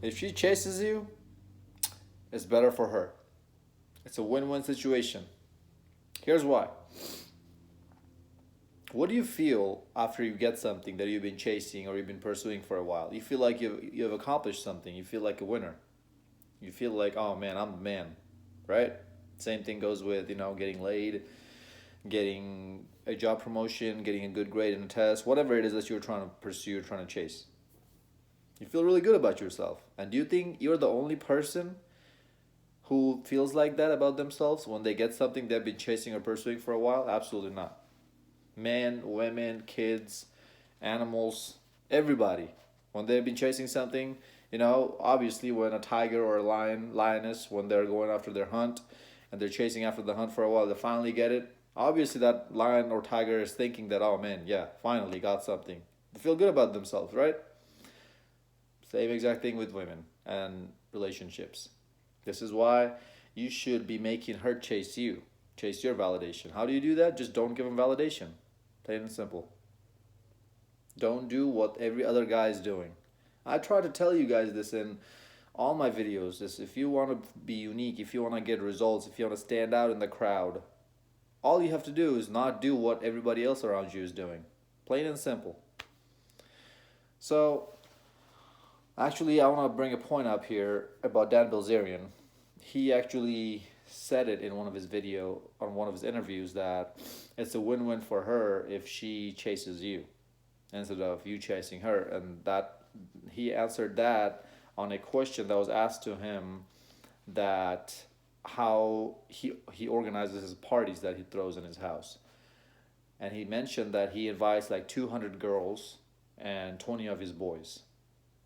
If she chases you, it's better for her. It's a win-win situation. Here's why. What do you feel after you get something that you've been chasing or you've been pursuing for a while? You feel like you've accomplished something. You feel like a winner. You feel like, oh man, I'm the man, right? Same thing goes with, getting laid, getting a job promotion, getting a good grade in a test, whatever it is that you're trying to pursue, trying to chase. You feel really good about yourself. And do you think you're the only person who feels like that about themselves when they get something they've been chasing or pursuing for a while? Absolutely not. Men, women, kids, animals, everybody. When they've been chasing something, obviously when a tiger or a lion, lioness, when they're going after their hunt and they're chasing after the hunt for a while, they finally get it. Obviously that lion or tiger is thinking that, oh man, yeah, finally got something. They feel good about themselves, right? Same exact thing with women and relationships. This is why you should be making her chase you, chase your validation. How do you do that? Just don't give them validation. Plain and simple. Don't do what every other guy is doing. I try to tell you guys this in all my videos. This, if you want to be unique, if you want to get results, if you want to stand out in the crowd, all you have to do is not do what everybody else around you is doing. Plain and simple. So, actually, I want to bring a point up here about Dan Bilzerian. He actually said it in one of his video on one of his interviews that it's a win-win for her if she chases you instead of you chasing her, and that he answered that on a question that was asked to him that how he organizes his parties that he throws in his house, and he mentioned that he invites like 200 girls and 20 of his boys.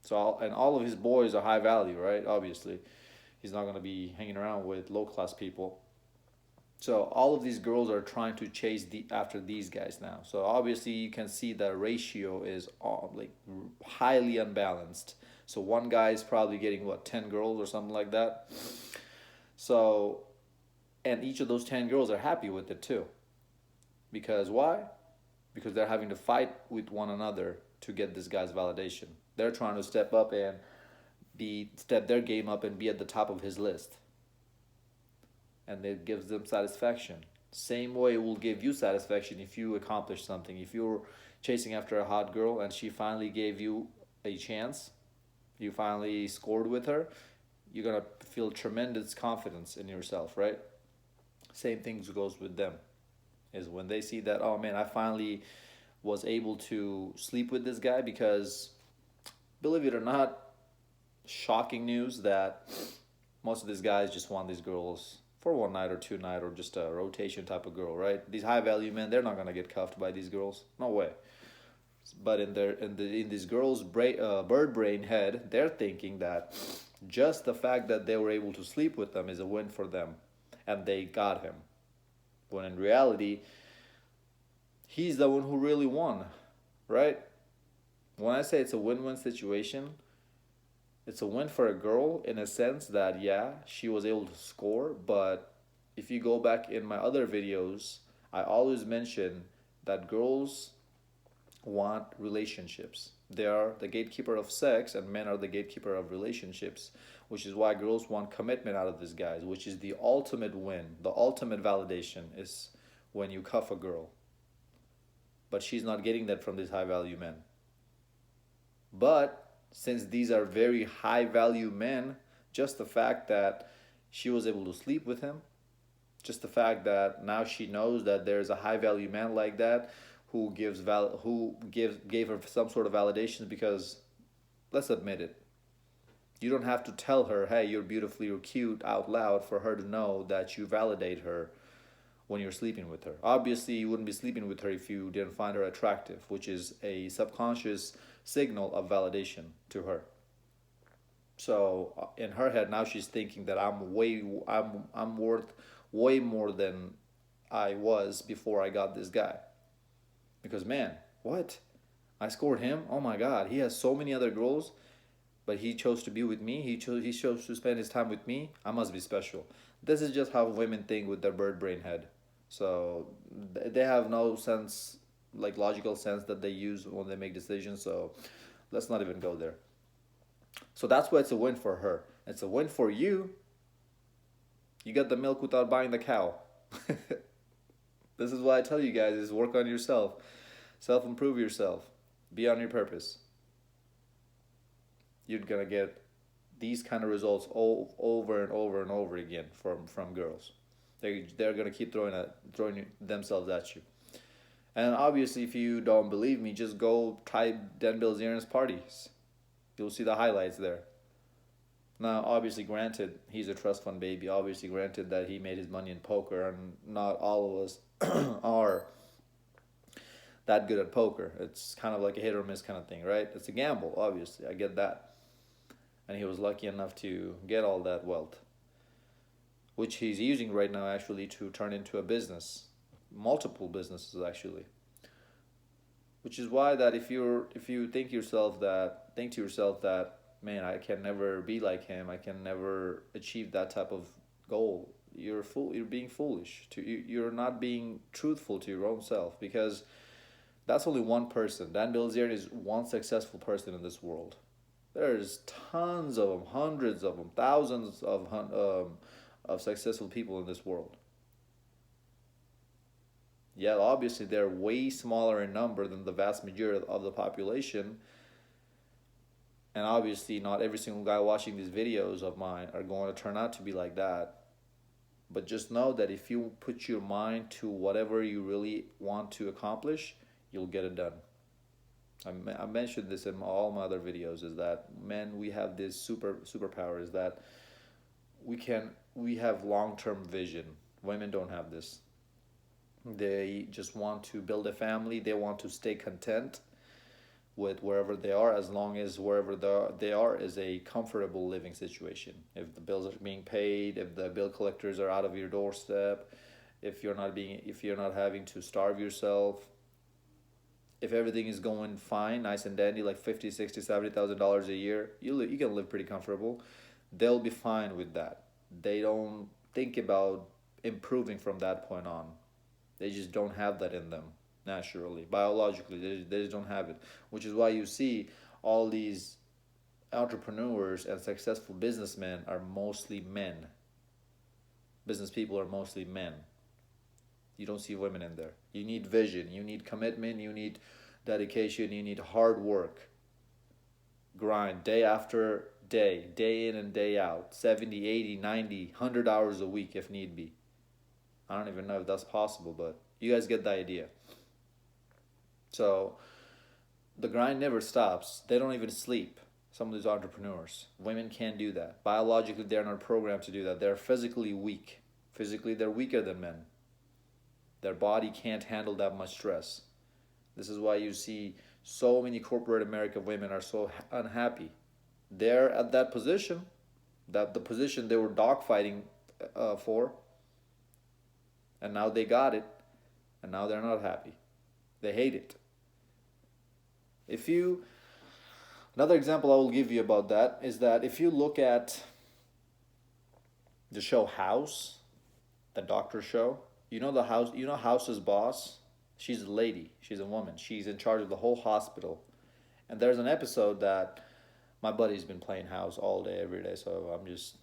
So all of his boys are high value, right? Obviously, he's not going to be hanging around with low class people. So all of these girls are trying to chase after these guys now. So obviously you can see the ratio is like highly unbalanced. So one guy is probably getting what 10 girls or something like that. So and each of those 10 girls are happy with it too. Because why? Because they're having to fight with one another to get this guy's validation. They're trying to step up and be step their game up and be at the top of his list, and it gives them satisfaction. Same way it will give you satisfaction if you accomplish something. If you're chasing after a hot girl and she finally gave you a chance, you finally scored with her, you're gonna feel tremendous confidence in yourself, right? Same thing goes with them. Is when they see that, oh man, I finally was able to sleep with this guy because, believe it or not, shocking news that most of these guys just want these girls for one night or two night or just a rotation type of girl, right? These high value men, they're not gonna get cuffed by these girls, no way. But in these girls' bird brain head, they're thinking that just the fact that they were able to sleep with them is a win for them, and they got him. When in reality, he's the one who really won, right? When I say it's a win-win situation, it's a win for a girl in a sense that yeah, she was able to score, but if you go back in my other videos, I always mention that girls want relationships. They are the gatekeeper of sex and men are the gatekeeper of relationships, which is why girls want commitment out of these guys, which is the ultimate win. The ultimate validation is when you cuff a girl. But she's not getting that from these high value men. But since these are very high value men, just the fact that she was able to sleep with him, just the fact that now she knows that there's a high value man like that who gave her some sort of validation, because let's admit it, you don't have to tell her, hey, you're beautiful, you're cute out loud for her to know that you validate her when you're sleeping with her. Obviously, you wouldn't be sleeping with her if you didn't find her attractive, which is a subconscious signal of validation to her. So in her head now she's thinking that I'm worth way more than I was before I got this guy. Because man, what? I scored him. Oh my god, he has so many other girls, but he chose to be with me. He chose to spend his time with me. I must be special. This is just how women think with their bird brain head. So they have no sense, like logical sense that they use when they make decisions. So let's not even go there. So that's why it's a win for her. It's a win for you. You get the milk without buying the cow. This is why I tell you guys is work on yourself. Self improve yourself. Be on your purpose. You're gonna get these kind of results over and over and over again from girls. They're gonna keep throwing themselves at you. And obviously, if you don't believe me, just go type Dan Bilzerian's parties. You'll see the highlights there. Now, obviously, granted, he's a trust fund baby. Obviously, granted that he made his money in poker, and not all of us are that good at poker. It's kind of like a hit or miss kind of thing, right? It's a gamble, obviously. I get that. And he was lucky enough to get all that wealth, which he's using right now actually to turn into a business, multiple businesses actually. Which is why that if you think to yourself that, man, I can never be like him, I can never achieve that type of goal, you're being foolish. You're not being truthful to your own self, because that's only one person. Dan Bilzerian is one successful person in this world. There's tons of them, hundreds of them, thousands of successful people in this world. Yeah, obviously they're way smaller in number than the vast majority of the population. And obviously, not every single guy watching these videos of mine are going to turn out to be like that. But just know that if you put your mind to whatever you really want to accomplish, you'll get it done. I mentioned this in all my other videos, is that men, we have this superpower, is that we have long-term vision. Women don't have this. They just want to build a family. They want to stay content with wherever they are, as long as wherever they are is a comfortable living situation. If the bills are being paid, if the bill collectors are out of your doorstep, if you're not having to starve yourself, if everything is going fine, nice and dandy, like 50, 60, $70,000 a year, you can live pretty comfortable. They'll be fine with that. They don't think about improving from that point on. They just don't have that in them naturally, biologically. They just don't have it, which is why you see all these entrepreneurs and successful businessmen are mostly men. Business people are mostly men. You don't see women in there. You need vision, you need commitment, you need dedication, you need hard work. Grind day after day, day in and day out, 70, 80, 90, 100 hours a week if need be. I don't even know if that's possible, but you guys get the idea. So the grind never stops. They don't even sleep. Some of these entrepreneurs, women can't do that. Biologically, they're not programmed to do that. They're physically weak. Physically, they're weaker than men. Their body can't handle that much stress. This is why you see so many corporate American women are so unhappy. They're at that position, that the position they were dogfighting for, and now they got it, and now they're not happy. They hate it. Another example I will give you about that is that if you look at the show House, the doctor show, you know House's boss? She's a lady, she's a woman, she's in charge of the whole hospital. And there's an episode that my buddy's been playing House all day, every day, so I'm just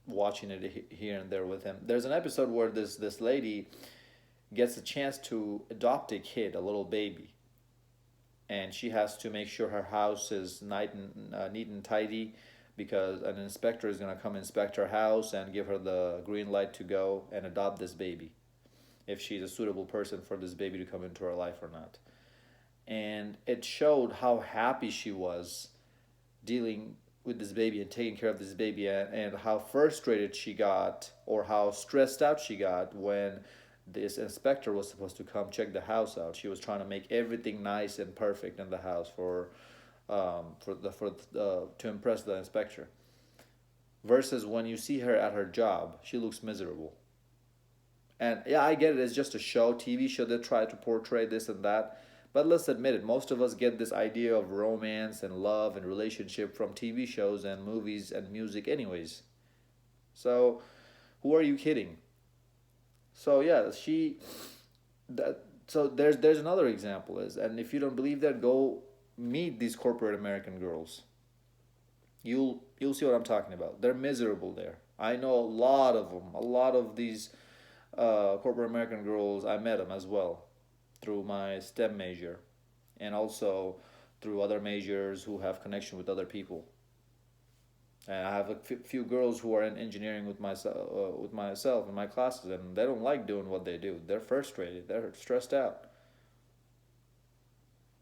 watching it here and there with him. There's an episode where this lady gets a chance to adopt a kid, a little baby. And she has to make sure her house is neat and tidy, because an inspector is going to come inspect her house and give her the green light to go and adopt this baby, if she's a suitable person for this baby to come into her life or not. And it showed how happy she was dealing with this baby and taking care of this baby, and how frustrated she got, or how stressed out she got when this inspector was supposed to come check the house out. She was trying to make everything nice and perfect in the house to impress the inspector. Versus when you see her at her job, she looks miserable. And yeah, I get it. It's just a show, TV show that try to portray this and that. But let's admit it, most of us get this idea of romance and love and relationship from TV shows and movies and music anyways. So who are you kidding? So yeah, so there's another example, and if you don't believe that, go meet these corporate American girls. You'll see what I'm talking about. They're miserable there. I know a lot of them. A lot of these corporate American girls. I met them as well through my STEM major, and also through other majors who have connection with other people. And I have a few girls who are in engineering with myself in my classes, and they don't like doing what they do. They're frustrated. They're stressed out.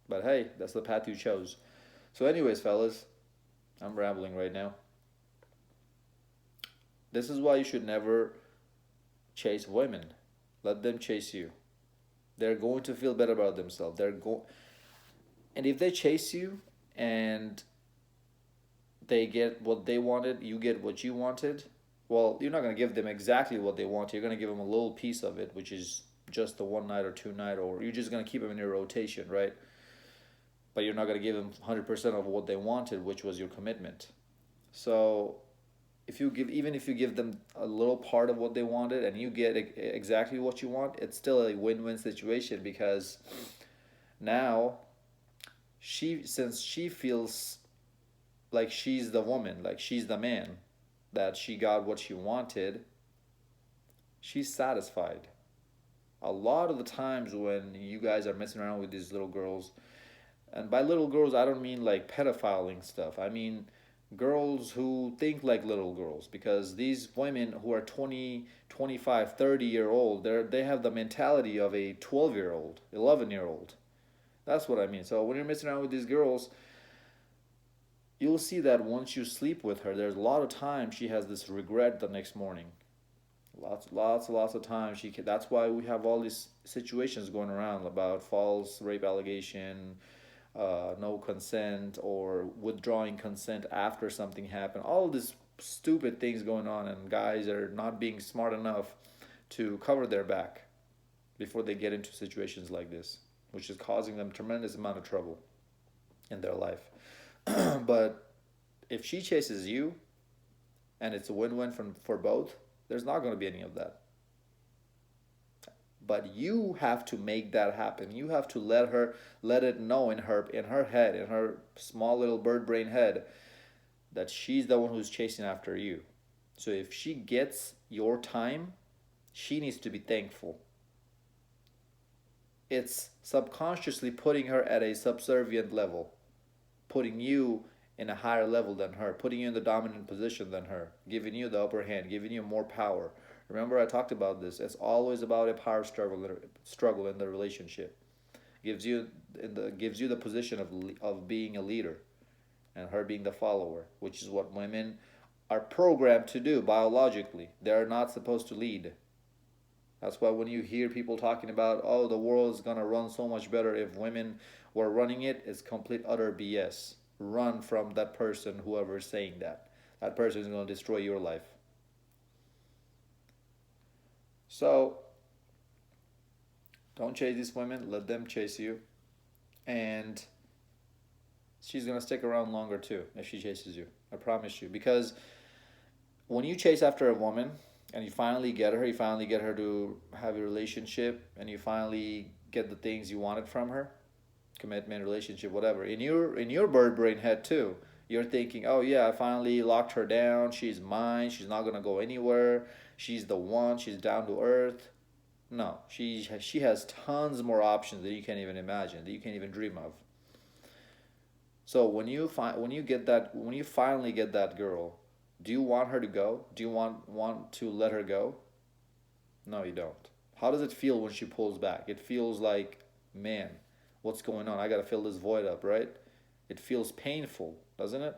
But hey, that's the path you chose. So, anyways, fellas, I'm rambling right now. This is why you should never chase women. Let them chase you. They're going to feel better about themselves. And if they chase you and they get what they wanted, you get what you wanted. Well, you're not going to give them exactly what they want. You're going to give them a little piece of it, which is just the one night or two night, or you're just going to keep them in your rotation, right? But you're not going to give them 100% of what they wanted, which was your commitment. So if you give them a little part of what they wanted and you get exactly what you want, it's still a win-win situation, because now since she feels like she's the woman, like she's the man, that she got what she wanted, she's satisfied. A lot of the times when you guys are messing around with these little girls, and by little girls I don't mean like pedophiling stuff, I mean girls who think like little girls, because these women who are 20, 25, 30-year old, they have the mentality of a 12-year old, 11-year old. That's what I mean. So when you're messing around with these girls, you'll see that once you sleep with her, there's a lot of times she has this regret the next morning. Lots of times that's why we have all these situations going around about false rape allegation, no consent, or withdrawing consent after something happened. All these stupid things going on, and guys are not being smart enough to cover their back before they get into situations like this, which is causing them tremendous amount of trouble in their life. But if she chases you and it's a win-win for both, there's not going to be any of that. But you have to make that happen. You have to let it know in her head, in her small little bird brain head, that she's the one who's chasing after you. So if she gets your time, she needs to be thankful. It's subconsciously putting her at a subservient level, putting you in a higher level than her, putting you in the dominant position than her, giving you the upper hand, giving you more power. Remember, I talked about this. It's always about a power struggle in the relationship. Gives you the position of being a leader, and her being the follower, which is what women are programmed to do biologically. They are not supposed to lead. That's why when you hear people talking about, oh, the world is gonna run so much better if women were running it, it's complete utter BS. Run from that person, whoever is saying that. That person is gonna destroy your life. So don't chase these women, let them chase you. And she's gonna stick around longer too if she chases you. I promise you. Because when you chase after a woman and you finally get her to have a relationship, and you finally get the things you wanted from her, commitment, relationship, whatever, in your bird brain head too, you're thinking, oh yeah, I finally locked her down, she's mine, she's not gonna go anywhere, she's the one, she's down to earth. No, she has tons more options that you can't even imagine, that you can't even dream of. So when you finally get that girl, do you want her to go? Do you want to let her go? No, you don't. How does it feel when she pulls back? It feels like, man, what's going on? I got to fill this void up, right? It feels painful, doesn't it?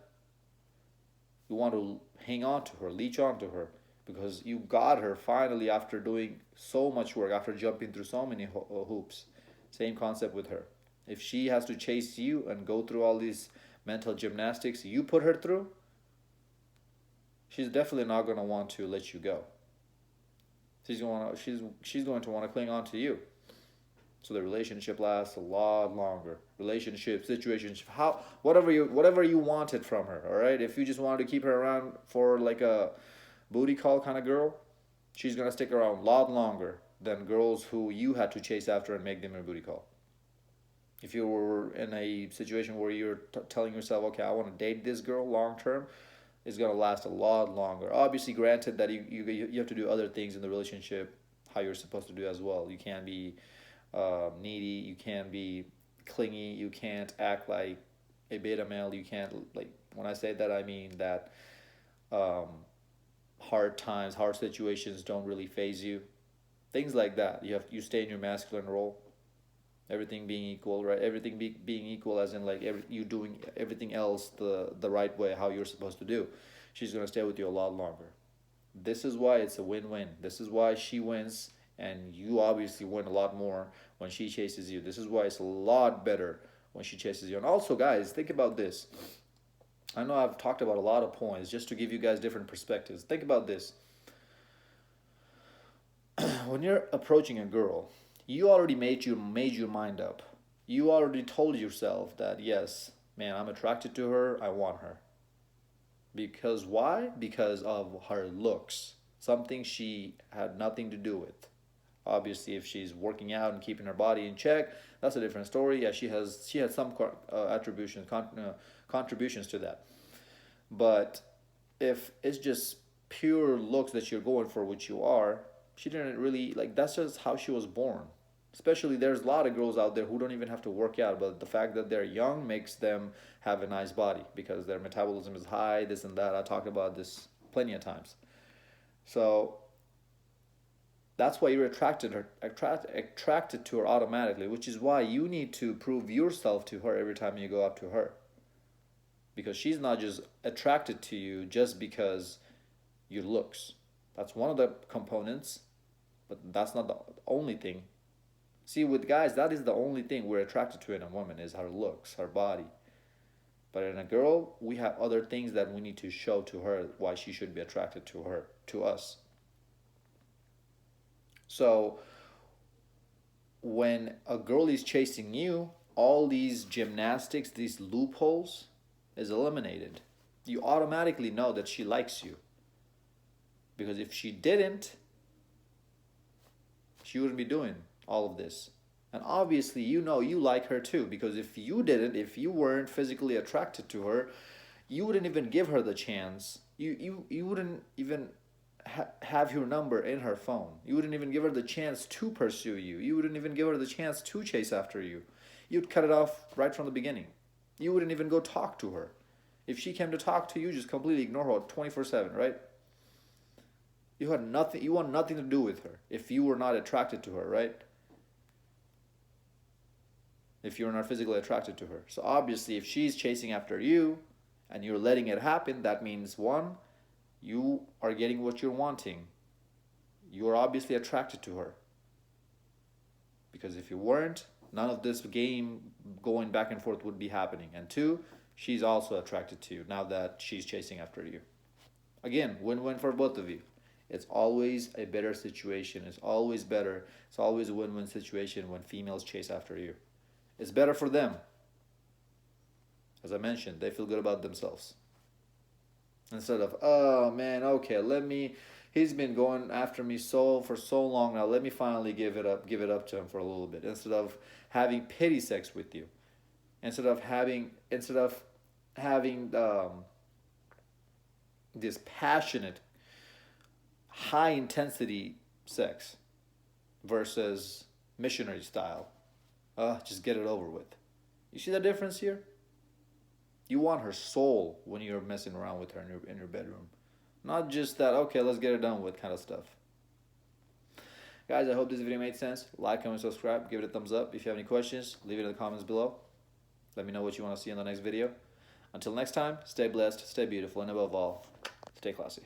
You want to hang on to her, leech on to her, because you got her finally after doing so much work, after jumping through so many hoops. Same concept with her. If she has to chase you and go through all these mental gymnastics you put her through, she's definitely not going to want to let you go. She's going to want to cling on to you. So the relationship lasts a lot longer. Relationship, situations, whatever you wanted from her, all right? If you just wanted to keep her around for like a booty call kind of girl, she's going to stick around a lot longer than girls who you had to chase after and make them a booty call. If you were in a situation where you're telling yourself, okay, I want to date this girl long term, it's gonna last a lot longer. Obviously, granted that you have to do other things in the relationship how you're supposed to do as well. You can't be needy. You can't be clingy. You can't act like a beta male. You can't, like, when I say that, I mean that um, hard times, hard situations don't really phase you. Things like that. You stay in your masculine role. Everything being equal, right? Being equal, as in like you doing everything else the right way, how you're supposed to do. She's gonna stay with you a lot longer. This is why it's a win-win. This is why she wins, and you obviously win a lot more when she chases you. This is why it's a lot better when she chases you. And also, guys, think about this. I know I've talked about a lot of points just to give you guys different perspectives. Think about this. When you're approaching a girl, you already made your mind up. You already told yourself that yes, man, I'm attracted to her. I want her. Because why? Because of her looks. Something she had nothing to do with. Obviously, if she's working out and keeping her body in check, that's a different story. Yeah, she has some contributions to that. But if it's just pure looks that you're going for, which you are, she didn't really like. That's just how she was born. Especially, there's a lot of girls out there who don't even have to work out, but the fact that they're young makes them have a nice body because their metabolism is high. This and that. I talked about this plenty of times. So that's why you're attracted to her automatically, which is why you need to prove yourself to her every time you go up to her, because she's not just attracted to you just because your looks. That's one of the components, but that's not the only thing. See, with guys, that is the only thing we're attracted to in a woman is her looks, her body. But in a girl, we have other things that we need to show to her why she should be attracted to us. So when a girl is chasing you, all these gymnastics, these loopholes is eliminated. You automatically know that she likes you. Because if she didn't, she wouldn't be doing all of this. And obviously, you know you like her too, because if you didn't, if you weren't physically attracted to her, you wouldn't even give her the chance. You wouldn't even have your number in her phone. You wouldn't even give her the chance to pursue you. You wouldn't even give her the chance to chase after you. You'd cut it off right from the beginning. You wouldn't even go talk to her. If she came to talk to you, just completely ignore her 24/7, right? You had nothing. You want nothing to do with her if you were not attracted to her, right? If you're not physically attracted to her. So obviously, if she's chasing after you and you're letting it happen, that means one, you are getting what you're wanting. You're obviously attracted to her. Because if you weren't, none of this game going back and forth would be happening. And two, she's also attracted to you now that she's chasing after you. Again, win-win for both of you. It's always a better situation. It's always better. It's always a win-win situation when females chase after you. It's better for them. As I mentioned, they feel good about themselves. Instead of, oh man, okay, he's been going after me for so long now, let me finally give it up to him for a little bit. Instead of having pity sex with you. Instead of having this passionate, high intensity sex versus missionary style. Just get it over with. You see the difference here? You want her soul when you're messing around with her in your bedroom. Not just that, okay, let's get it done with kind of stuff. Guys, I hope this video made sense. Like, comment, subscribe, give it a thumbs up. If you have any questions, leave it in the comments below. Let me know what you want to see in the next video. Until next time, stay blessed, stay beautiful, and above all, stay classy.